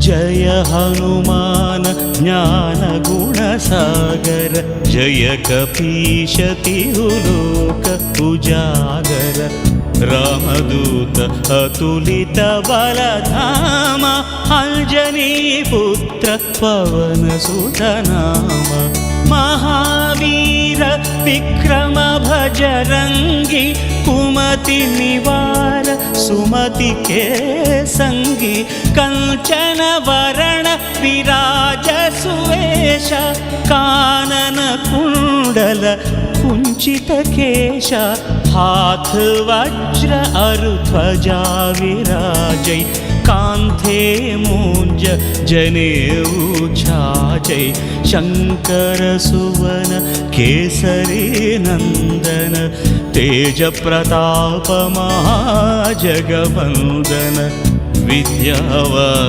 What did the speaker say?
जय हनुमान ज्ञानगुणसागर जय कपीश तिरुलोक उजागर रामदूत अतुलित बलधाम अंजनीपुत्र पवनसुत नाम महावीर विक्रम भजरंगी कुमति निवार सुमति के संगी कंचन वरण विराज सुवेश कानन कुंडल कुंचित केश हाथ वज्र अरुध्वजा विराजै कांथे मूंज जनेऊ छाजै शंकर सुवन केसरी नंदन तेज प्रताप महाजगवंदन विद्यावान